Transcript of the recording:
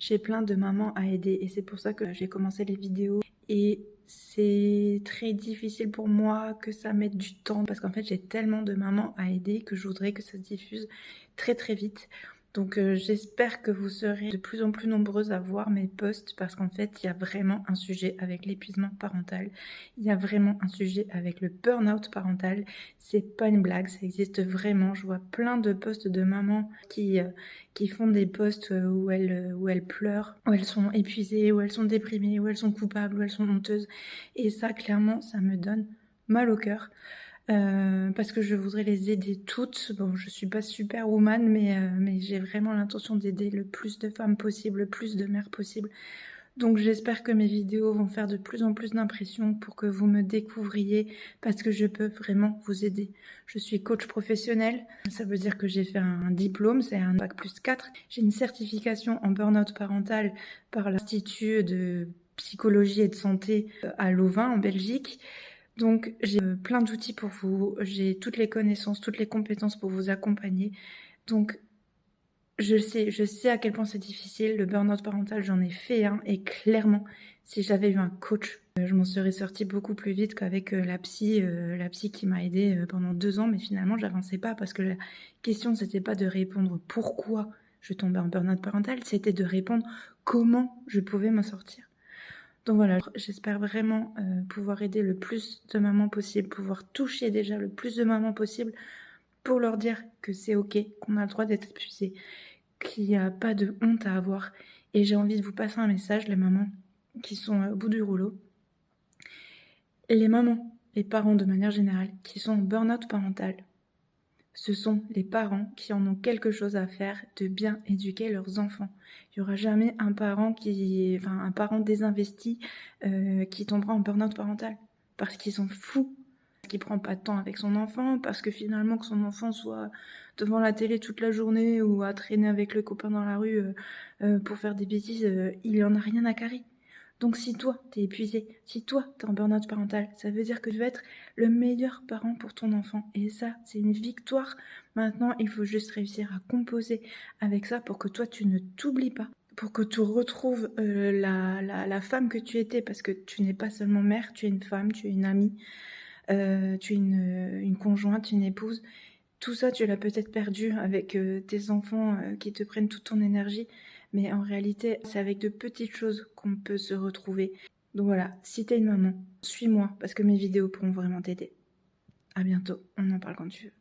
j'ai plein de mamans à aider et c'est pour ça que j'ai commencé les vidéos. Et c'est très difficile pour moi que ça mette du temps parce qu'en fait j'ai tellement de mamans à aider que je voudrais que ça se diffuse très très vite. Donc j'espère que vous serez de plus en plus nombreuses à voir mes posts parce qu'en fait il y a vraiment un sujet avec l'épuisement parental, il y a vraiment un sujet avec le burn-out parental, c'est pas une blague, ça existe vraiment. Je vois plein de posts de mamans qui font des posts où elles pleurent, où elles sont épuisées, où elles sont déprimées, où elles sont coupables, où elles sont honteuses. Et ça, clairement, ça me donne mal au cœur. Parce que je voudrais les aider toutes. Bon, je suis pas superwoman, mais j'ai vraiment l'intention d'aider le plus de femmes possible, le plus de mères possible. Donc j'espère que mes vidéos vont faire de plus en plus d'impression pour que vous me découvriez parce que je peux vraiment vous aider. Je suis coach professionnel, ça veut dire que j'ai fait un diplôme, c'est un bac+4. J'ai une certification en burn-out parental par l'Institut de psychologie et de santé à Louvain en Belgique. Donc j'ai plein d'outils pour vous, j'ai toutes les connaissances, toutes les compétences pour vous accompagner. Donc je sais à quel point c'est difficile, le burn-out parental, j'en ai fait un, et clairement, si j'avais eu un coach, je m'en serais sortie beaucoup plus vite qu'avec la psy qui m'a aidée pendant 2 ans, mais finalement, j'avançais pas parce que la question, c'était pas de répondre pourquoi je tombais en burn-out parental, c'était de répondre comment je pouvais m'en sortir. Donc voilà, j'espère vraiment pouvoir aider le plus de mamans possible, pouvoir toucher déjà le plus de mamans possible pour leur dire que c'est ok, qu'on a le droit d'être épuisé, qu'il n'y a pas de honte à avoir. Et j'ai envie de vous passer un message, les mamans qui sont au bout du rouleau. Les mamans, les parents de manière générale, qui sont en burn-out parental, ce sont les parents qui en ont quelque chose à faire de bien éduquer leurs enfants. Il n'y aura jamais un parent désinvesti qui tombera en burn-out parental parce qu'ils sont fous, parce qu'il prend pas de temps avec son enfant, parce que finalement que son enfant soit devant la télé toute la journée ou à traîner avec le copain dans la rue pour faire des bêtises, il en a rien à carrer. Donc si toi, t'es épuisé, si toi, t'es en burn-out parental, ça veut dire que tu vas être le meilleur parent pour ton enfant. Et ça, c'est une victoire. Maintenant, il faut juste réussir à composer avec ça pour que toi, tu ne t'oublies pas. Pour que tu retrouves la femme que tu étais. Parce que tu n'es pas seulement mère, tu es une femme, tu es une amie, tu es une conjointe, une épouse. Tout ça, tu l'as peut-être perdu avec tes enfants qui te prennent toute ton énergie. Mais en réalité, c'est avec de petites choses qu'on peut se retrouver. Donc voilà, si t'es une maman, suis-moi parce que mes vidéos pourront vraiment t'aider. À bientôt, on en parle quand tu veux.